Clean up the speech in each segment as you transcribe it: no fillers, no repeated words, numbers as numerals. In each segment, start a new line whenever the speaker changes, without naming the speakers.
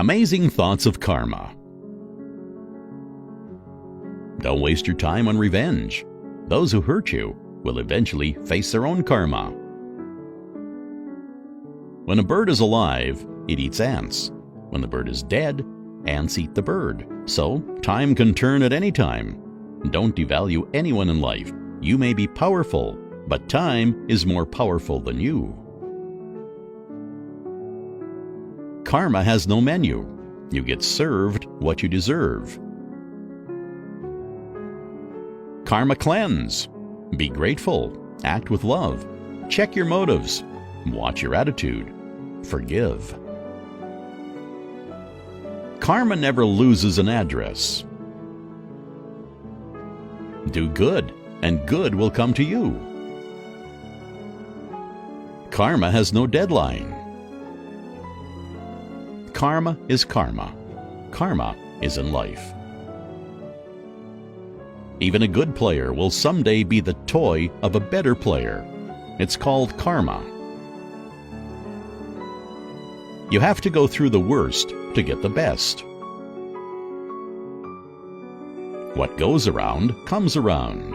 Amazing thoughts of karma. Don't waste your time on revenge. Those who hurt you will eventually face their own karma. When a bird is alive, it eats ants. When the bird is dead, ants eat the bird. So, time can turn at any time. Don't devalue anyone in life. You may be powerful, but time is more powerful than you. Karma has no menu. You get served what you deserve. Karma cleanse. Be grateful. Act with love. Check your motives. Watch your attitude. Forgive. Karma never loses an address. Do good, and good will come to you. Karma has no deadline. Karma is karma. Karma is in life. Even a good player will someday be the toy of a better player. It's called karma. You have to go through the worst to get the best. What goes around comes around.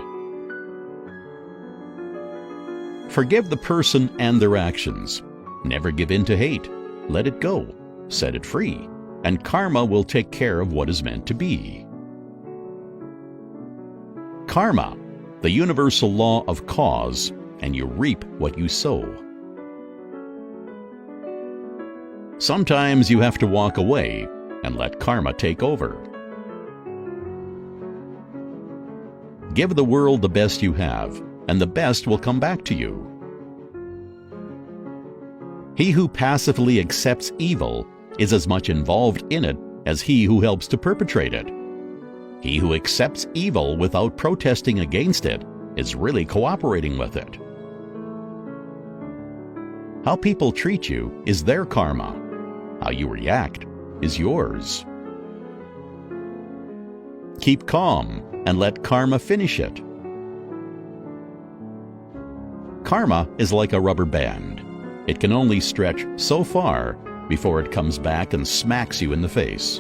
Forgive the person and their actions. Never give in to hate. Let it go. Set it free. And karma will take care of what is meant to be. Karma, the universal law of cause, and you reap what you sow. Sometimes you have to walk away and let karma take over. Give the world the best you have, and the best will come back to you. He who passively accepts evil is as much involved in it as he who helps to perpetrate it. He who accepts evil without protesting against it is really cooperating with it. How people treat you is their karma. How you react is yours. Keep calm and let karma finish it. Karma is like a rubber band. It can only stretch so far before it comes back and smacks you in the face.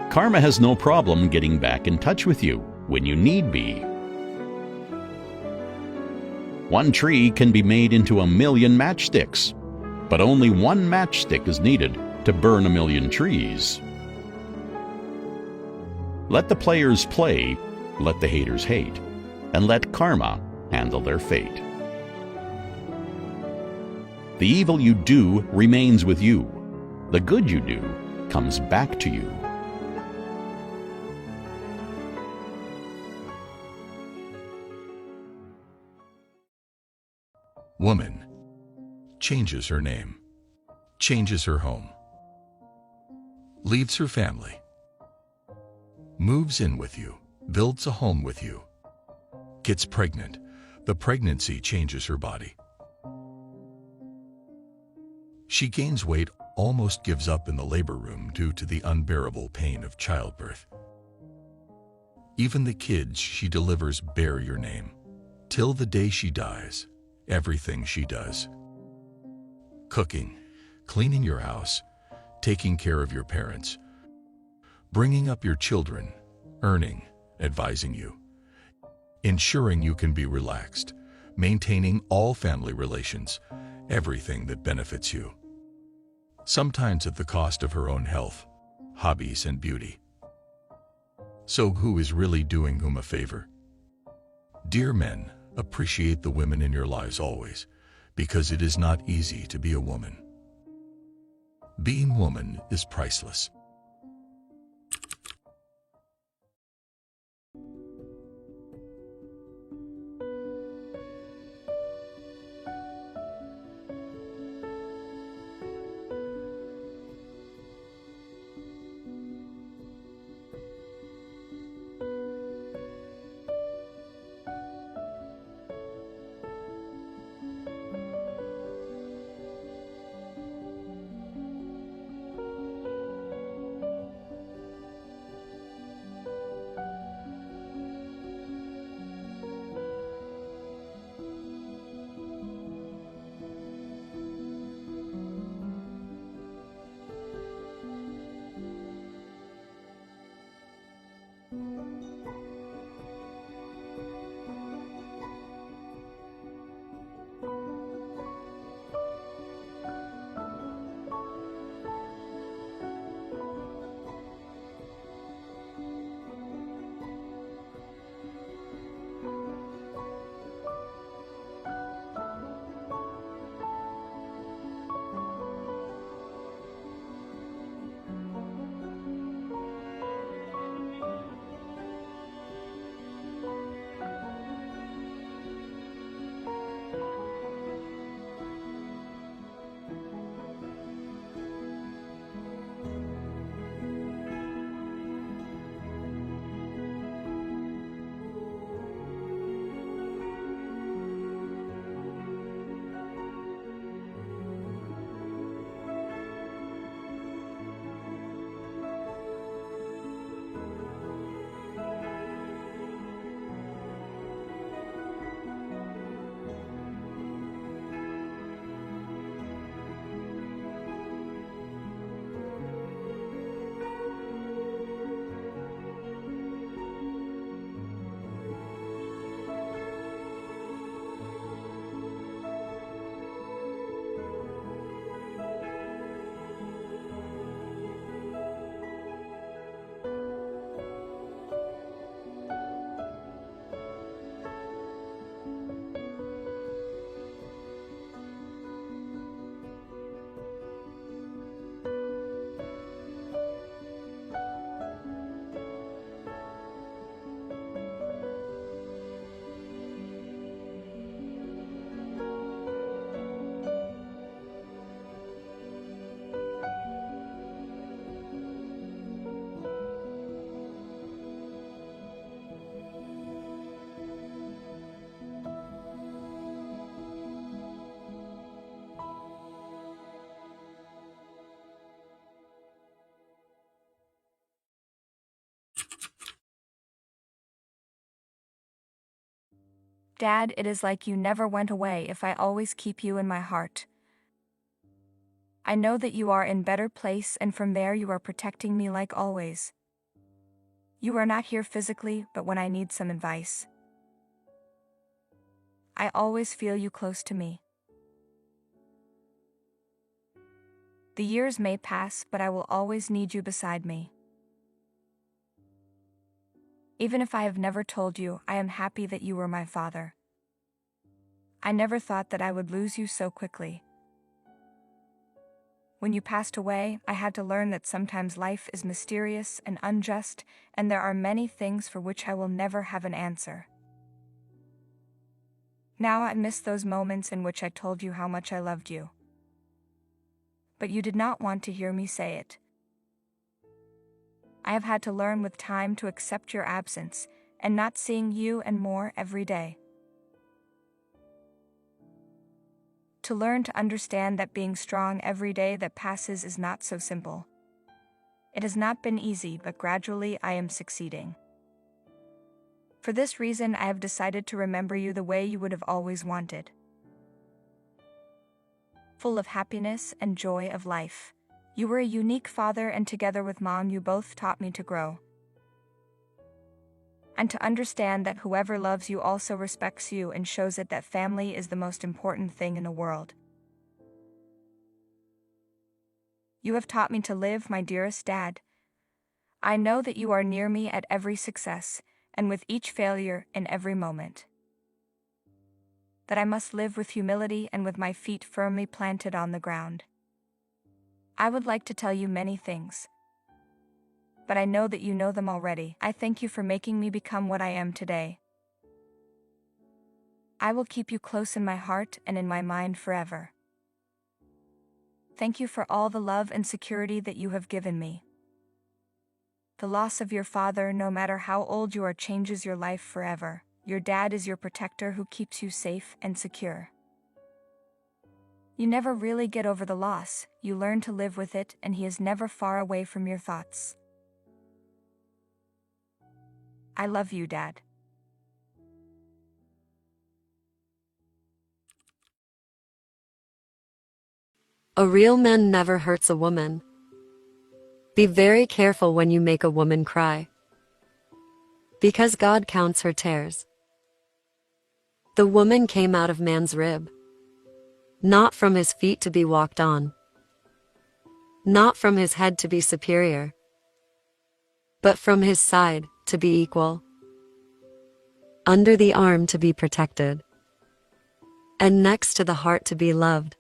Karma has no problem getting back in touch with you when you need be. One tree can be made into 1,000,000 matchsticks, but only one matchstick is needed to burn 1,000,000 trees. Let the players play, let the haters hate, and let karma handle their fate. The evil you do remains with you. The good you do comes back to you.
Woman changes her name, changes her home, leaves her family, moves in with you, builds a home with you, gets pregnant. The pregnancy changes her body. She gains weight, almost gives up in the labor room due to the unbearable pain of childbirth. Even the kids she delivers bear your name. Till the day she dies, everything she does. Cooking, cleaning your house, taking care of your parents, bringing up your children, earning, advising you, ensuring you can be relaxed, maintaining all family relations, everything that benefits you. Sometimes at the cost of her own health, hobbies, and beauty. So who is really doing whom a favor? Dear men, appreciate the women in your lives always, because it is not easy to be a woman. Being woman is priceless.
Dad, it is like you never went away if I always keep you in my heart. I know that you are in better place and from there you are protecting me like always. You are not here physically, but when I need some advice, I always feel you close to me. The years may pass, but I will always need you beside me. Even if I have never told you, I am happy that you were my father. I never thought that I would lose you so quickly. When you passed away, I had to learn that sometimes life is mysterious and unjust, and there are many things for which I will never have an answer. Now I miss those moments in which I told you how much I loved you. But you did not want to hear me say it. I have had to learn with time to accept your absence, and not seeing you and more every day. To learn to understand that being strong every day that passes is not so simple. It has not been easy, but gradually I am succeeding. For this reason, I have decided to remember you the way you would have always wanted. Full of happiness and joy of life. You were a unique father, and together with Mom, you both taught me to grow. And to understand that whoever loves you also respects you and shows it that family is the most important thing in the world. You have taught me to live, my dearest Dad. I know that you are near me at every success, and with each failure in every moment. That I must live with humility and with my feet firmly planted on the ground. I would like to tell you many things, but I know that you know them already. I thank you for making me become what I am today. I will keep you close in my heart and in my mind forever. Thank you for all the love and security that you have given me. The loss of your father, no matter how old you are, changes your life forever. Your dad is your protector who keeps you safe and secure. You never really get over the loss, you learn to live with it, and he is never far away from your thoughts. I love you, Dad.
A real man never hurts a woman. Be very careful when you make a woman cry, because God counts her tears. The woman came out of man's rib, not from his feet to be walked on, not from his head to be superior, but from his side to be equal, under the arm to be protected, and next to the heart to be loved.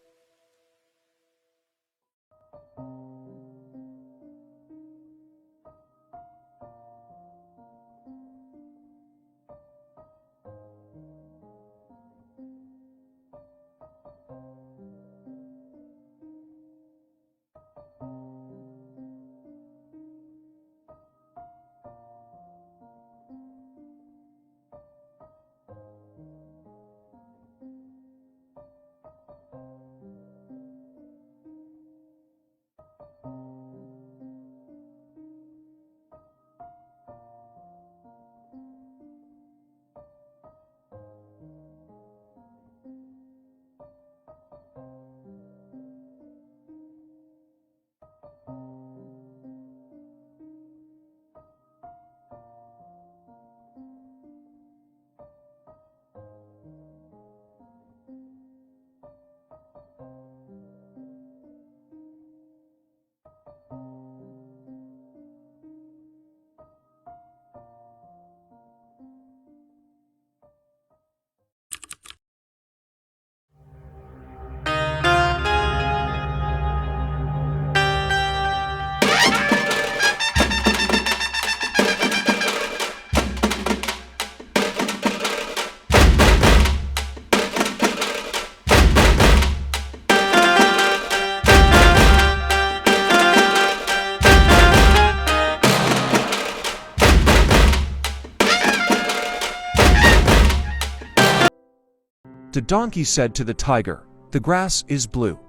The donkey said to the tiger, "The grass is blue."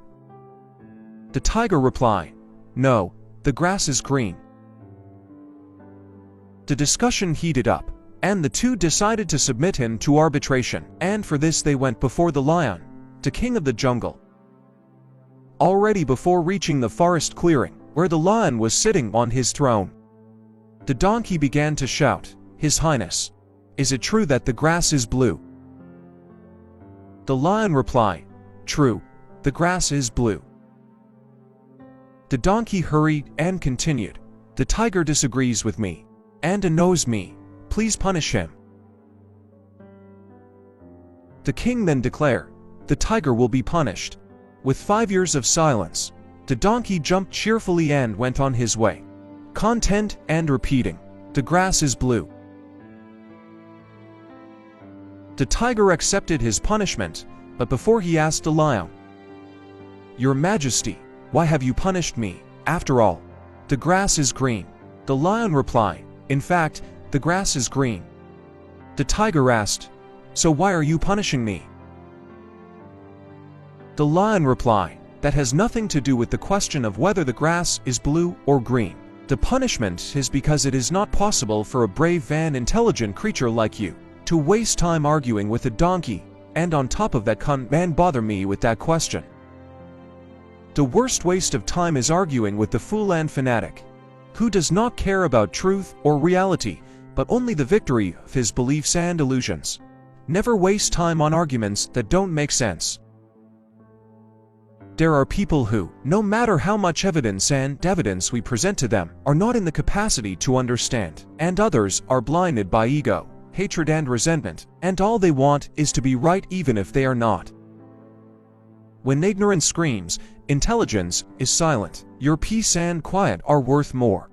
The tiger replied, "No, the grass is green." The discussion heated up, and the two decided to submit him to arbitration, and for this they went before the lion, the king of the jungle. Already before reaching the forest clearing, where the lion was sitting on his throne, the donkey began to shout, "His Highness, is it true that the grass is blue?" The lion replied, "True, the grass is blue." The donkey hurried and continued, "The tiger disagrees with me, and annoys me. Please punish him." The king then declared, "The tiger will be punished." With 5 years of silence, the donkey jumped cheerfully and went on his way, content and repeating, "The grass is blue." The tiger accepted his punishment, but before he asked the lion, "Your Majesty, why have you punished me? After all, the grass is green." The lion replied, "In fact, the grass is green." The tiger asked, "So why are you punishing me?" The lion replied, "That has nothing to do with the question of whether the grass is blue or green. The punishment is because it is not possible for a brave and intelligent creature like you to waste time arguing with a donkey, and on top of that can't man bother me with that question. The worst waste of time is arguing with the fool and fanatic, who does not care about truth or reality, but only the victory of his beliefs and illusions. Never waste time on arguments that don't make sense." There are people who, no matter how much evidence we present to them, are not in the capacity to understand, and others are blinded by ego, hatred and resentment, and all they want is to be right even if they are not. When ignorance screams, intelligence is silent. Your peace and quiet are worth more.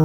I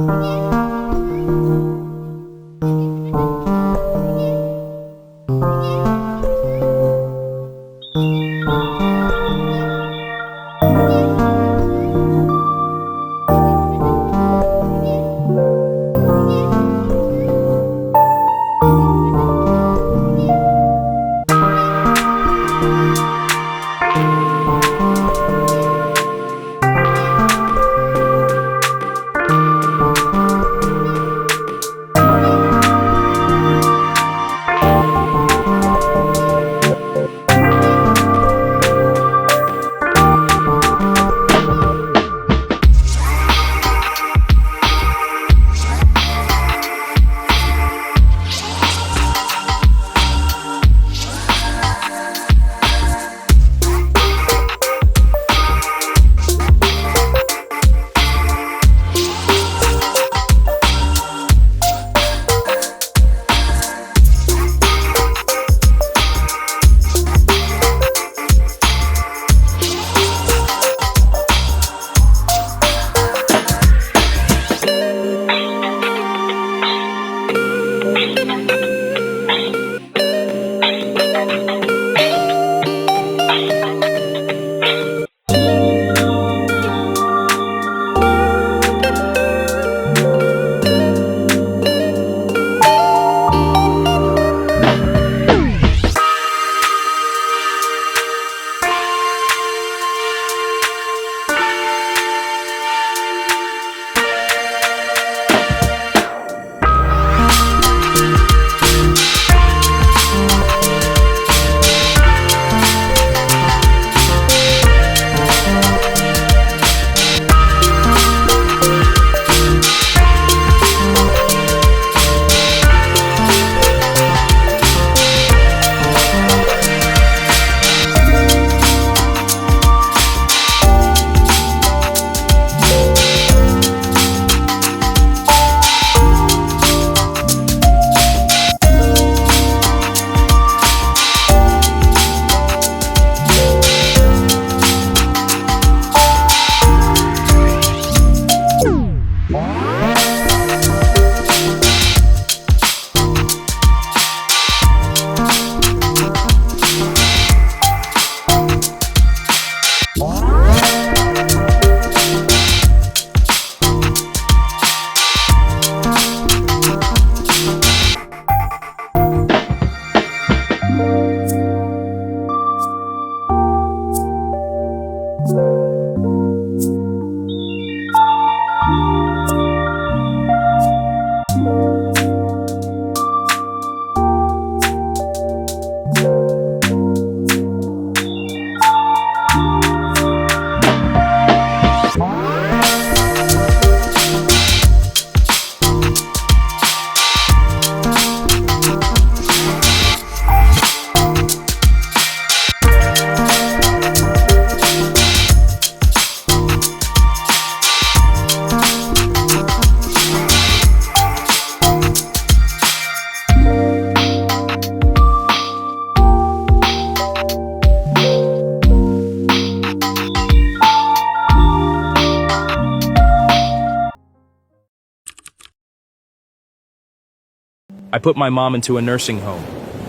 put my mom into a nursing home.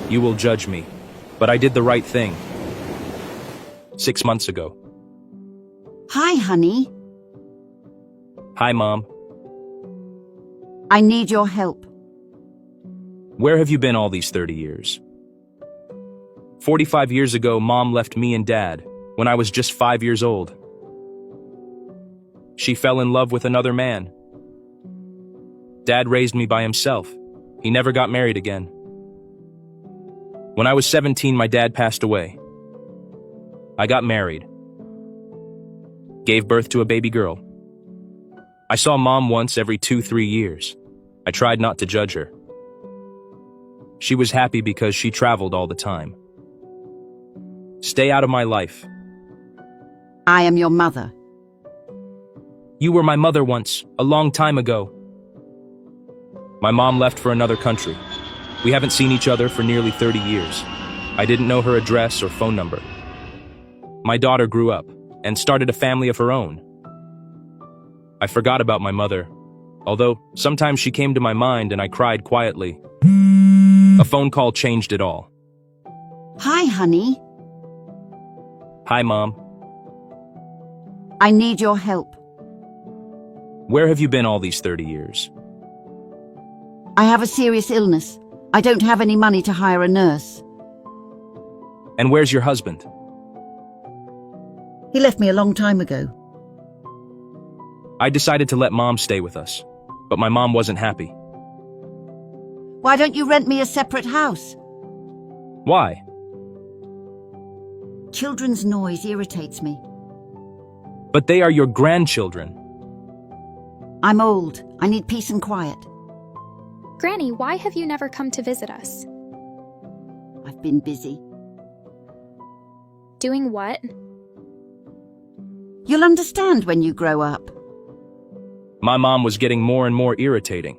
You will judge me, but I did the right thing. 6 months ago.
Hi, honey.
Hi, Mom.
I need your help.
Where have you been all these 30 years? 45 years ago, Mom left me and Dad when I was just 5 years old. She fell in love with another man. Dad raised me by himself. He never got married again. When I was 17, my dad passed away. I got married. Gave birth to a baby girl. I saw Mom once every 2-3 years. I tried not to judge her. She was happy because she traveled all the time. Stay out of my life.
I am your mother.
You were my mother once, a long time ago. My mom left for another country. We haven't seen each other for nearly 30 years. I didn't know her address or phone number. My daughter grew up and started a family of her own. I forgot about my mother, Although, sometimes she came to my mind and I cried quietly. A phone call changed it all.
Hi, honey.
Hi, Mom.
I need your help.
Where have you been all these 30 years?
I have a serious illness. I don't have any money to hire a nurse.
And where's your husband?
He left me a long time ago.
I decided to let Mom stay with us, but my mom wasn't happy.
Why don't you rent me a separate house?
Why?
Children's noise irritates me.
But they are your grandchildren.
I'm old. I need peace and quiet.
Granny, why have you never come to visit us?
I've been busy.
Doing what?
You'll understand when you grow up.
My mom was getting more and more irritating.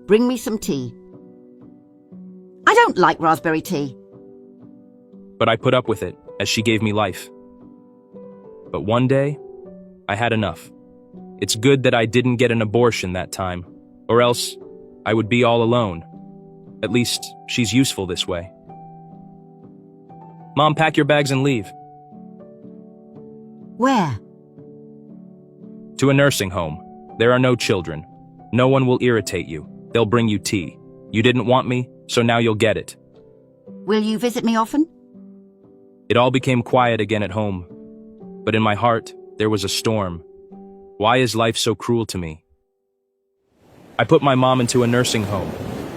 Bring me some tea. I don't like raspberry tea.
But I put up with it, as she gave me life. But one day, I had enough. It's good that I didn't get an abortion that time, or else I would be all alone. At least, she's useful this way. Mom, pack your bags and leave.
Where?
To a nursing home. There are no children. No one will irritate you. They'll bring you tea. You didn't want me, so now you'll get it.
Will you visit me often?
It all became quiet again at home. But in my heart, there was a storm. Why is life so cruel to me? I put my mom into a nursing home.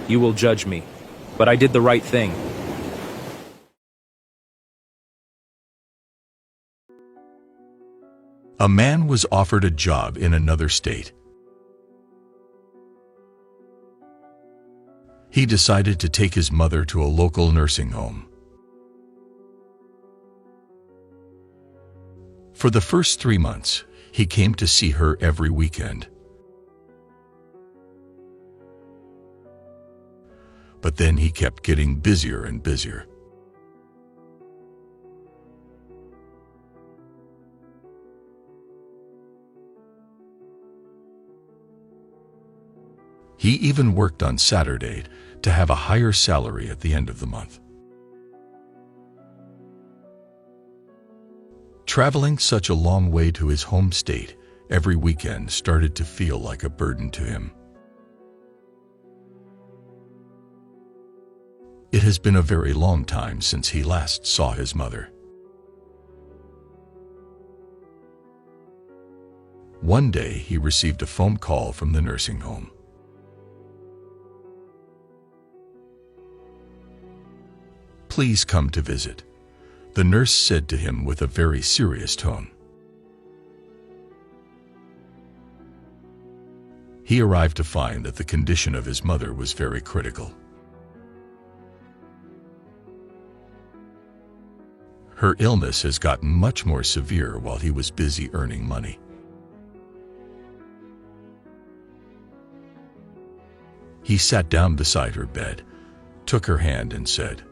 You will judge me, but I did the right thing.
A man was offered a job in another state. He decided to take his mother to a local nursing home. For the first 3 months, he came to see her every weekend. But then he kept getting busier and busier. He even worked on Saturday to have a higher salary at the end of the month. Traveling such a long way to his home state every weekend started to feel like a burden to him. It has been a very long time since he last saw his mother. One day he received a phone call from the nursing home. "Please come to visit," the nurse said to him with a very serious tone. He arrived to find that the condition of his mother was very critical. Her illness has gotten much more severe while he was busy earning money. He sat down beside her bed, took her hand and said,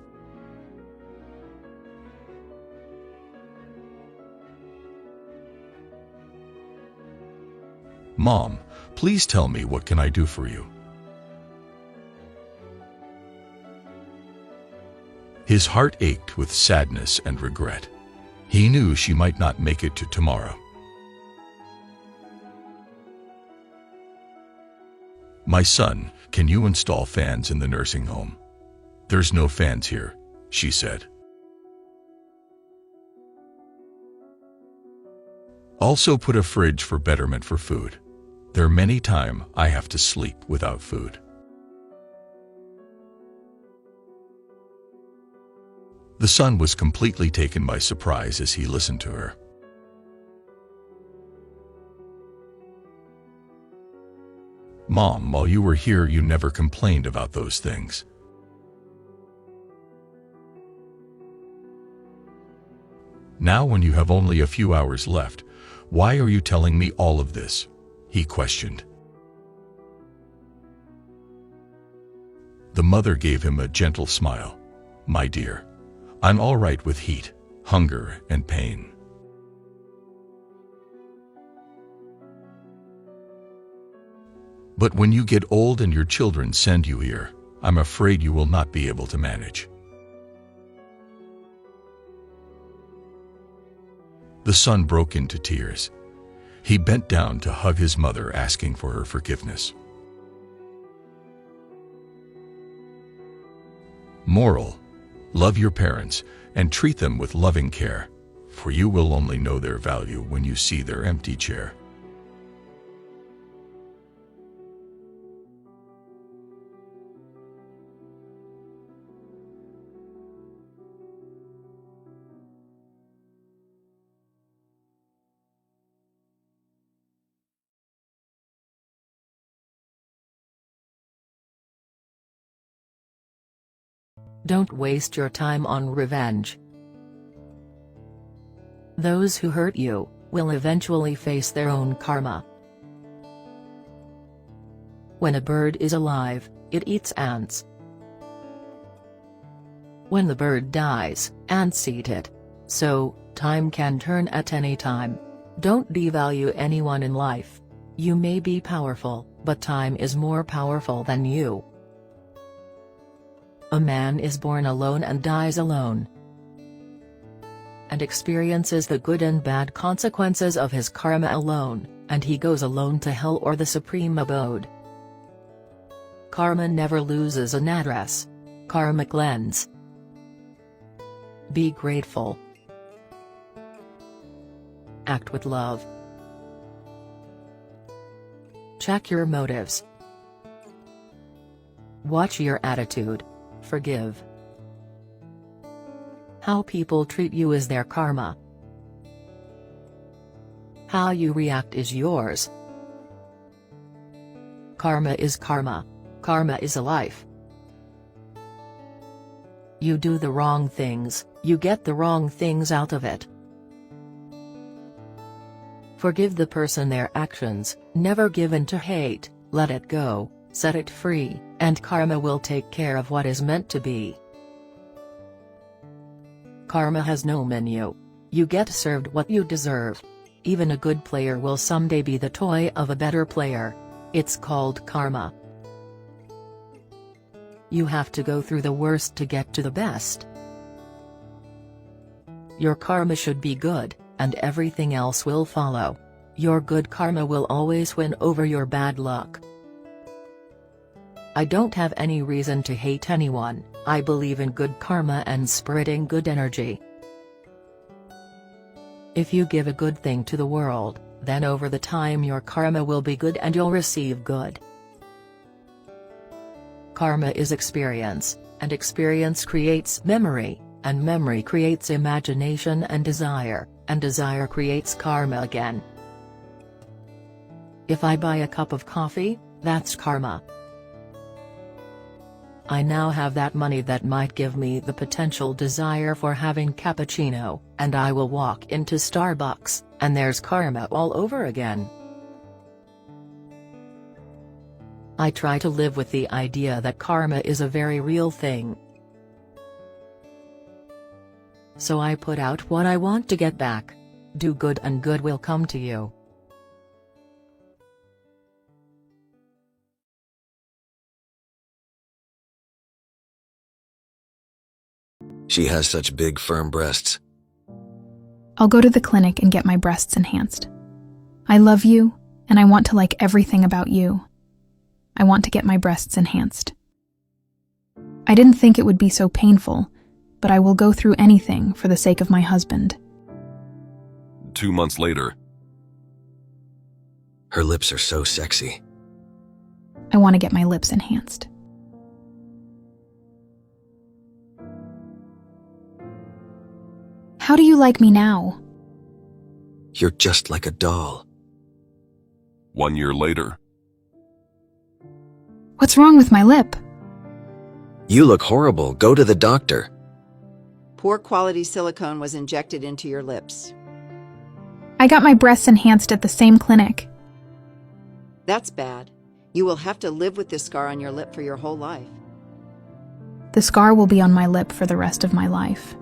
"Mom, please tell me, what can I do for you?" His heart ached with sadness and regret. He knew she might not make it to tomorrow. "My son, can you install fans in the nursing home?" "There's no fans here," she said. "Also put a fridge for betterment for food. There are many times I have to sleep without food." The son was completely taken by surprise as he listened to her. "Mom, while you were here, you never complained about those things." "Now, when you have only a few hours left, why are you telling me all of this?" he questioned. The mother gave him a gentle smile. "My dear, I'm all right with heat, hunger, and pain." But when you get old and your children send you here, I'm afraid you will not be able to manage. The son broke into tears. He bent down to hug his mother, asking for her forgiveness. Moral: love your parents and treat them with loving care, for you will only know their value when you see their empty chair.
Don't waste your time on revenge. Those who hurt you will eventually face their own karma. When a bird is alive, it eats ants. When the bird dies, ants eat it. So, time can turn at any time. Don't devalue anyone in life. You may be powerful, but time is more powerful than you. A man is born alone and dies alone, and experiences the good and bad consequences of his karma alone, and he goes alone to hell or the supreme abode. Karma never loses an address. Karma cleanse. Be grateful. Act with love. Check your motives. Watch your attitude. Forgive. How people treat you is their karma. How you react is yours. Karma is karma. Karma is a life. You do the wrong things, you get the wrong things out of it. Forgive the person their actions, never give in to hate, let it go, set it free, and karma will take care of what is meant to be. Karma has no menu. You get served what you deserve. Even a good player will someday be the toy of a better player. It's called karma. You have to go through the worst to get to the best. Your karma should be good, and everything else will follow. Your good karma will always win over your bad luck. I don't have any reason to hate anyone. I believe in good karma and spreading good energy. If you give a good thing to the world, then over the time your karma will be good and you'll receive good. Karma is experience, and experience creates memory, and memory creates imagination and desire creates karma again. If I buy a cup of coffee, that's karma. I now have that money that might give me the potential desire for having cappuccino, and I will walk into Starbucks, and there's karma all over again. I try to live with the idea that karma is a very real thing. So I put out what I want to get back. Do good and good will come to you.
She has such big, firm breasts.
I'll go to the clinic and get my breasts enhanced. I love you, and I want to like everything about you. I want to get my breasts enhanced. I didn't think it would be so painful, but I will go through anything for the sake of my husband.
2 months later.
Her lips are so sexy.
I want to get my lips enhanced. How do you like me now?
You're just like a doll.
1 year later.
What's wrong with my lip?
You look horrible. Go to the doctor.
Poor quality silicone was injected into your lips.
I got my breasts enhanced at the same clinic.
That's bad. You will have to live with this scar on your lip for your whole life.
The scar will be on my lip for the rest of my life.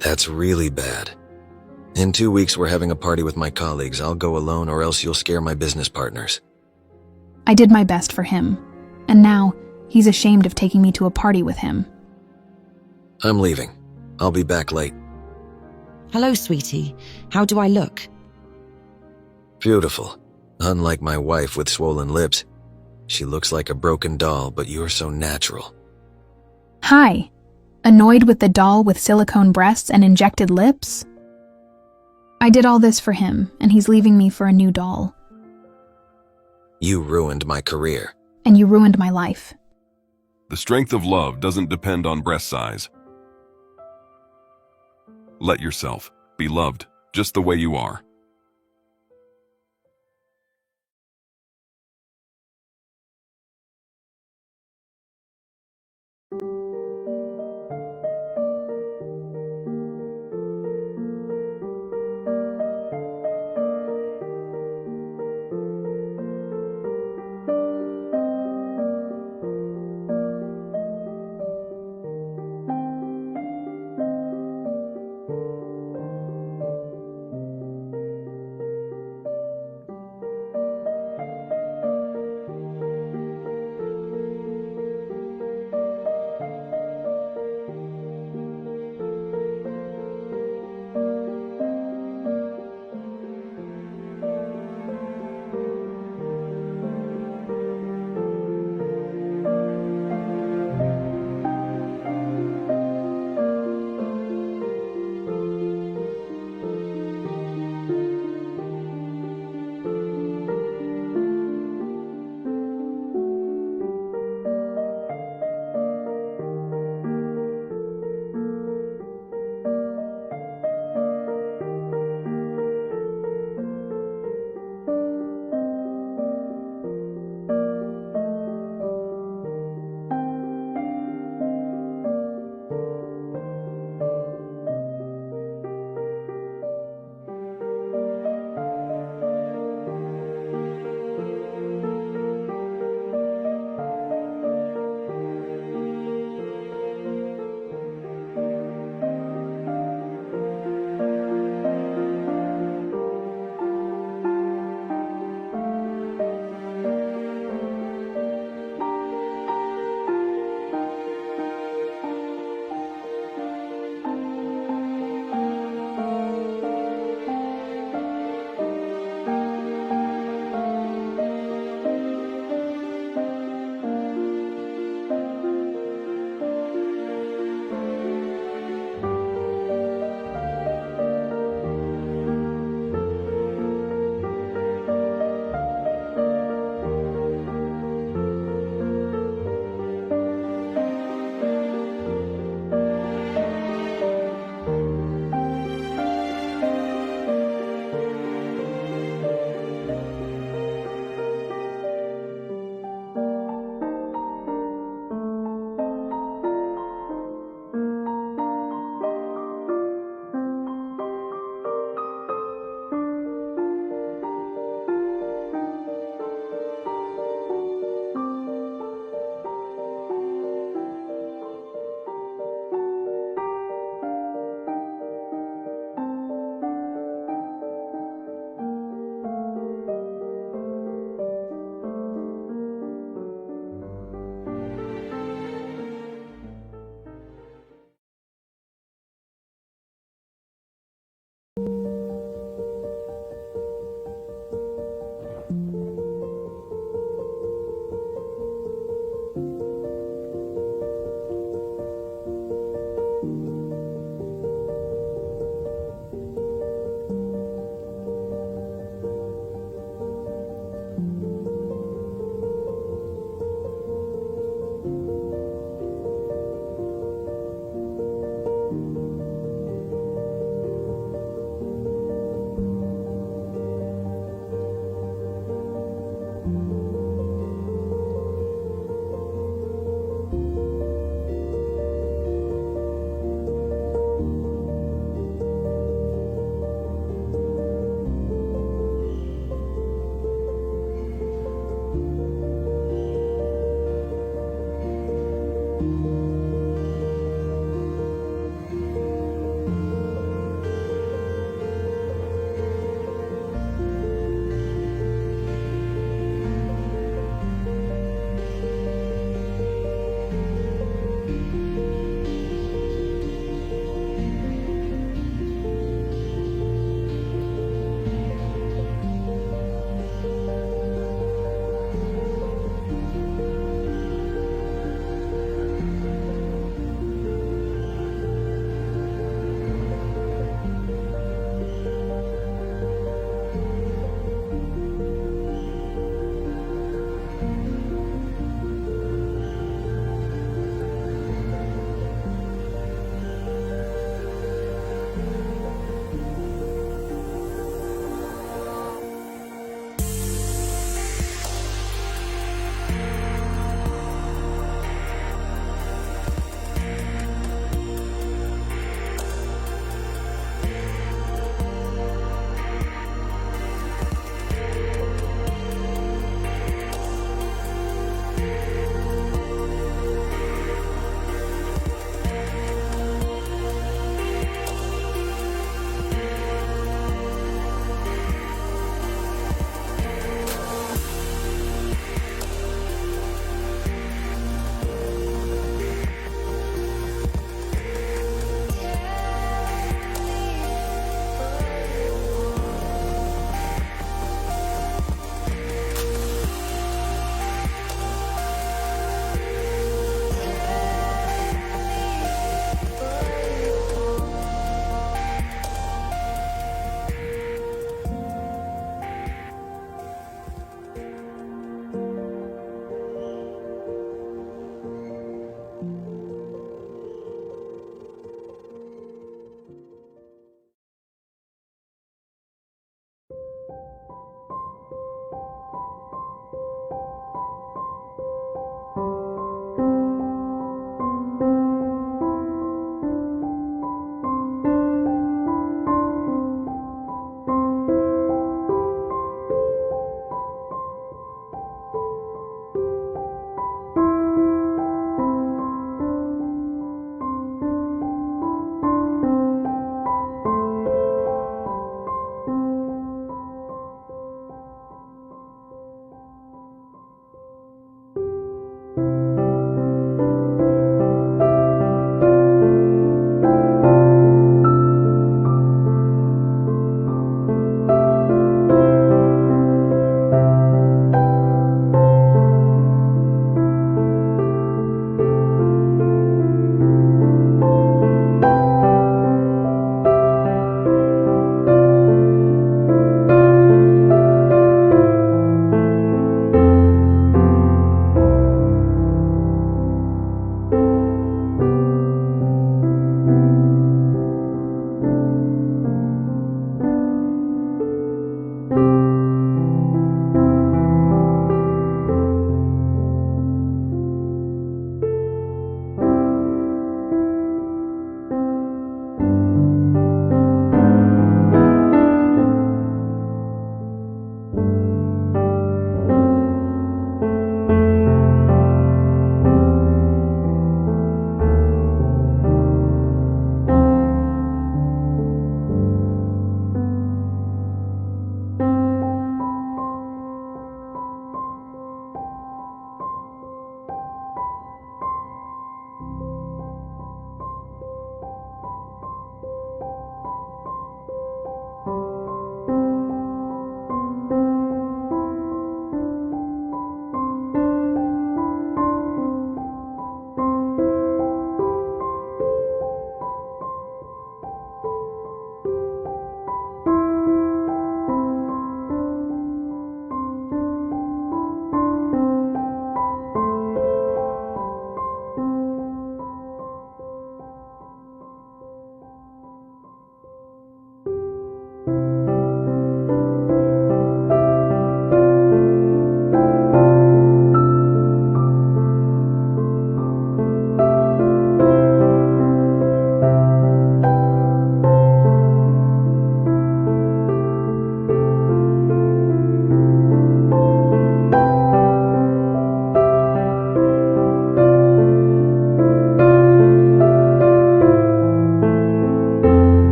That's really bad. In 2 weeks we're having a party with my colleagues. I'll go alone or else you'll scare my business partners.
I did my best for him, and now he's ashamed of taking me to a party with him.
I'm leaving. I'll be back late.
Hello, sweetie. How do I look?
Beautiful. Unlike my wife with swollen lips. She looks like a broken doll, but you're so natural.
Hi. Annoyed with the doll with silicone breasts and injected lips? I did all this for him, and he's leaving me for a new doll.
You ruined my career.
And you ruined my life.
The strength of love doesn't depend on breast size. Let yourself be loved just the way you are.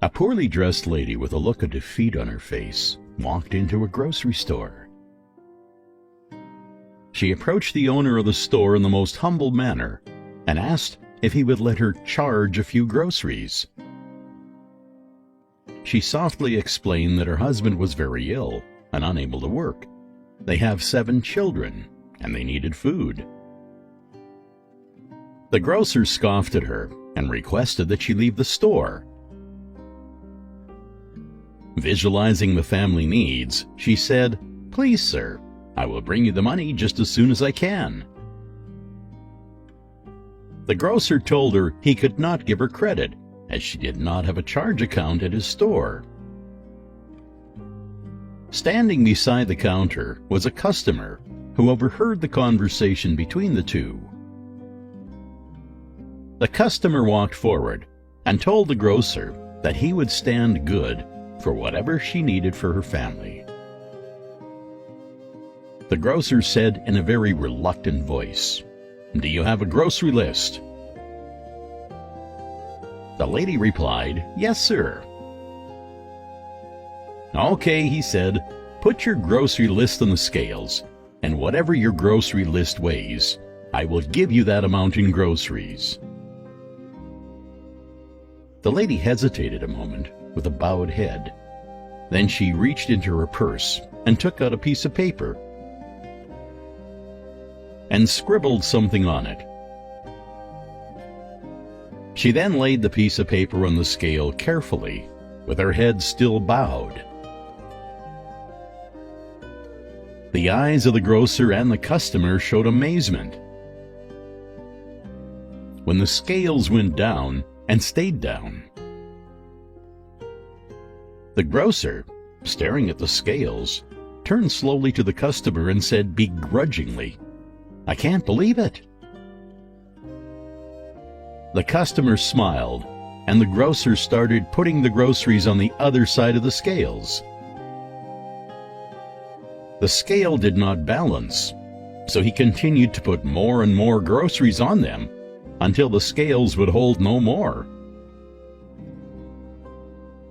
A poorly dressed lady with a look of defeat on her face walked into a grocery store. She approached the owner of the store in the most humble manner and asked if he would let her charge a few groceries. She softly explained that her husband was very ill and unable to work. They have 7 children, and they needed food. The grocer scoffed at her and requested that she leave the store. Visualizing the family needs, she said, "Please, sir, I will bring you the money just as soon as I can." The grocer told her he could not give her credit, as she did not have a charge account at his store. Standing beside the counter was a customer who overheard the conversation between the two. The customer walked forward and told the grocer that he would stand good for whatever she needed for her family. The grocer said in a very reluctant voice, "Do you have a grocery list?" The lady replied, "Yes, sir." "Okay," he said, "put your grocery list on the scales, and whatever your grocery list weighs, I will give you that amount in groceries." The lady hesitated a moment with a bowed head. Then she reached into her purse and took out a piece of paper and scribbled something on it. She then laid the piece of paper on the scale carefully, with her head still bowed. The eyes of the grocer and the customer showed amazement. When the scales went down and stayed down, the grocer, staring at the scales, turned slowly to the customer and said begrudgingly, "I can't believe it." The customer smiled, and the grocer started putting the groceries on the other side of the scales. The scale did not balance, so he continued to put more and more groceries on them until the scales would hold no more.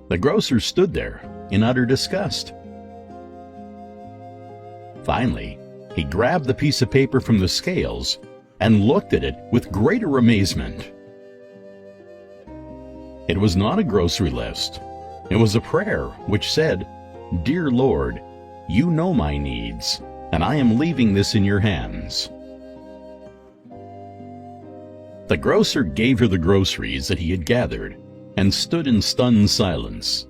The grocer stood there in utter disgust. Finally, he grabbed the piece of paper from the scales and looked at it with greater amazement. It was not a grocery list. It was a prayer which said, "Dear Lord, you know my needs, and I am leaving this in your hands." The grocer gave her the groceries that he had gathered and stood in stunned silence.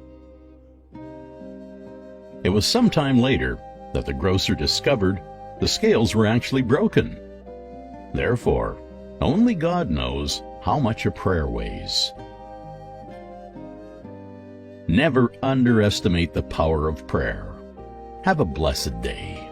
It was some time later that the grocer discovered the scales were actually broken. Therefore, only God knows how much a prayer weighs. Never underestimate the power of prayer. Have a blessed day.